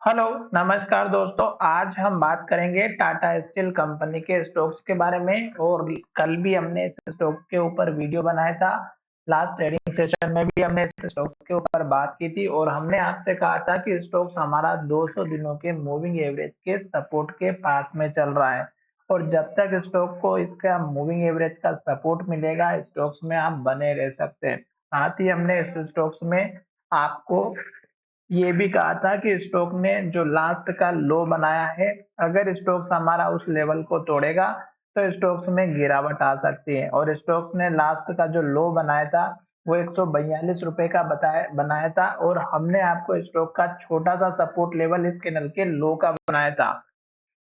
Hello, नमस्कार दोस्तों। आज हम बात करेंगे टाटा स्टील कंपनी के स्टॉक्स के बारे में। और कल भी हमने इस स्टॉक के ऊपर वीडियो बनाया था। लास्ट ट्रेडिंग सेशन में भी हमने इस स्टॉक्स के ऊपर बात की थी और हमने आपसे कहा था कि स्टॉक्स हमारा 200 दिनों के मूविंग एवरेज के सपोर्ट के पास में चल रहा है। और जब तक स्टॉक को इसका मूविंग एवरेज का सपोर्ट मिलेगा, स्टॉक्स में आप बने रह सकते हैं। साथ ही हमने इस स्टॉक्स में आपको ये भी कहा था कि स्टॉक ने जो लास्ट का लो बनाया है, अगर स्टॉक्स हमारा उस लेवल को तोड़ेगा तो स्टॉक्स में गिरावट आ सकती है। और स्टॉक्स ने लास्ट का जो लो बनाया था वो 142 रुपए का बनाया था। और हमने आपको स्टॉक का छोटा सा सपोर्ट लेवल इस कैंडल के लो का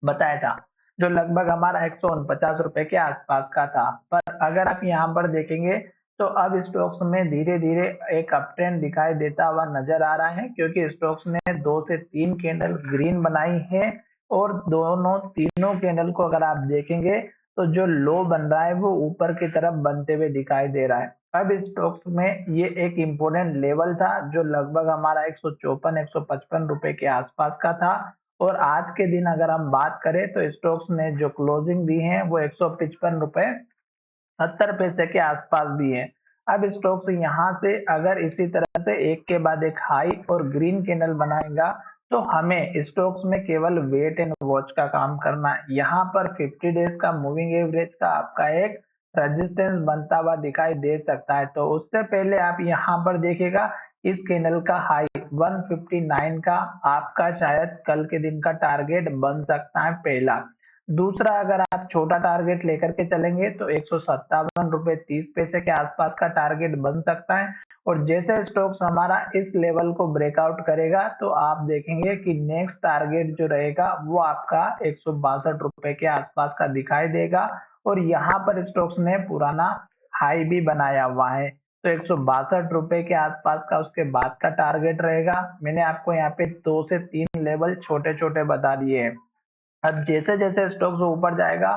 बताया था, जो लगभग हमारा 149 रुपए के आसपास का था। पर अगर आप यहाँ पर देखेंगे तो अब स्टॉक्स में धीरे धीरे एक अप ट्रेंड दिखाई देता हुआ नजर आ रहा है, क्योंकि स्टॉक्स ने 2 से 3 कैंडल ग्रीन बनाई है। और दोनों तीनों कैंडल को अगर आप देखेंगे तो जो लो बन रहा है वो ऊपर की तरफ बनते हुए दिखाई दे रहा है। अब स्टॉक्स में ये एक इम्पोर्टेंट लेवल था जो लगभग हमारा 154 155 रुपए के आसपास का था। और आज के दिन अगर हम बात करें तो स्टॉक्स ने जो क्लोजिंग दी है वो 155 रुपए 70 पैसे के आसपास दी है। अब स्टॉक्स यहाँ से अगर इसी तरह से एक के बाद एक हाई और ग्रीन कैंडल बनाएगा तो हमें स्टॉक्स में केवल वेट एंड वॉच का काम करना है। यहाँ पर 50 डेज का मूविंग एवरेज का आपका एक रेजिस्टेंस बनता हुआ दिखाई दे सकता है। तो उससे पहले आप यहाँ पर देखिएगा, इस कैंडल का हाई 159 का आपका शायद कल के दिन का टारगेट बन सकता है पहला। दूसरा, अगर आप छोटा टारगेट लेकर के चलेंगे तो 157 रुपए 30 पैसे के आसपास का टारगेट बन सकता है। और जैसे स्टॉक्स हमारा इस लेवल को ब्रेकआउट करेगा तो आप देखेंगे कि नेक्स्ट टारगेट जो रहेगा वो आपका 162 रुपए के आसपास का दिखाई देगा। और यहाँ पर स्टॉक्स ने पुराना हाई भी बनाया हुआ है, तो 162 रुपए के आसपास का उसके बाद का टारगेट रहेगा। मैंने आपको यहाँ पे 2 से 3 लेवल छोटे छोटे बता दिए हैं। अब जैसे-जैसे स्टॉक्स ऊपर जाएगा,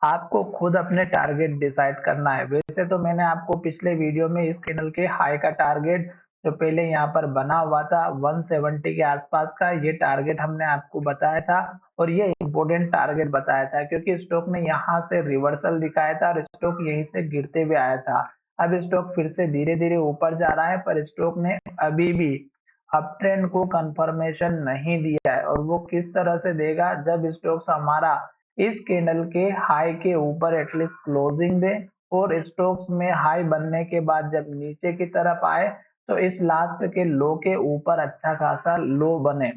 आपको खुद अपने टारगेट डिसाइड करना है। वैसे तो मैंने आपको पिछले वीडियो में इस कैंडल के हाई का टारगेट जो पहले यहाँ पर बना हुआ था 170 के आसपास का, ये टारगेट हमने आपको बताया था। और ये इम्पोर्टेंट टारगेट बताया था क्योंकि स्टॉक ने यहाँ से रिवर्सल दिखाया था और स्टॉक यहीं से गिरते हुए आया था। अब स्टॉक फिर से धीरे-धीरे ऊपर जा रहा है, पर स्टॉक ने अभी भी अप ट्रेंड को कंफर्मेशन नहीं दिया है। और वो किस तरह से देगा, जब स्टॉक्स हमारा इस कैंडल के हाई के ऊपर एटलीस्ट क्लोजिंग दे और स्टॉक्स में हाई बनने के बाद जब नीचे की तरफ आए तो इस लास्ट के लो के ऊपर अच्छा खासा लो बने,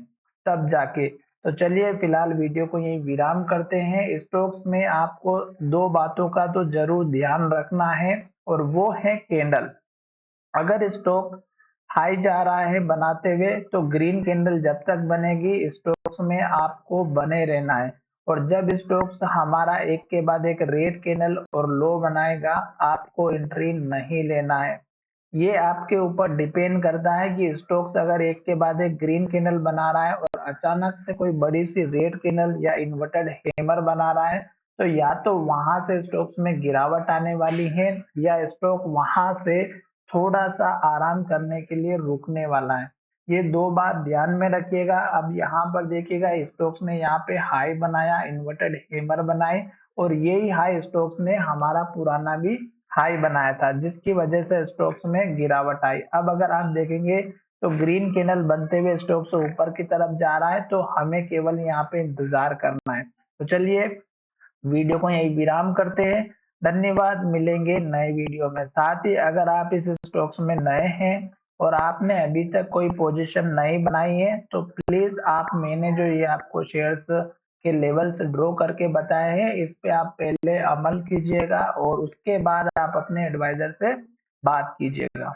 तब जाके। तो चलिए फिलहाल वीडियो को यही विराम करते हैं। स्टॉक्स में आपको दो बातों का तो जरूर ध्यान रखना है, और वो है कैंडल। अगर स्टॉक हाई जा रहा है बनाते हुए तो ग्रीन कैंडल जब तक बनेगी स्टॉक्स में आपको बने रहना है। और जब स्टॉक्स हमारा एक के बाद एक रेड कैंडल और लो बनाएगा, आपको एंट्री नहीं लेना है। ये आपके ऊपर डिपेंड करता है कि स्टॉक्स अगर एक के बाद एक ग्रीन कैंडल बना रहा है और अचानक से कोई बड़ी सी रेड कैंडल या इन्वर्टेड हैमर बना रहा है, तो या तो वहां से स्टॉक्स में गिरावट आने वाली है या स्टॉक वहां से थोड़ा सा आराम करने के लिए रुकने वाला है। ये दो बात ध्यान में रखिएगा। अब यहाँ पर देखिएगा, स्टॉक्स ने यहाँ पे हाई बनाया, इन्वर्टेड हैमर बनाए, और यही हाई स्टॉक्स ने हमारा पुराना भी हाई बनाया था, जिसकी वजह से स्टॉक्स में गिरावट आई। अब अगर आप देखेंगे तो ग्रीन कैंडल बनते हुए स्टॉक्स ऊपर की तरफ जा रहा है, तो हमें केवल यहाँ पे इंतजार करना है। तो चलिए वीडियो को यही विराम करते हैं। धन्यवाद, मिलेंगे नए वीडियो में। साथ ही अगर आप इस स्टॉक्स में नए हैं और आपने अभी तक कोई पोजीशन नहीं बनाई है तो प्लीज आप, मैंने जो ये आपको शेयर्स के लेवल्स ड्रॉ करके बताए हैं, इस पे आप पहले अमल कीजिएगा और उसके बाद आप अपने एडवाइजर से बात कीजिएगा।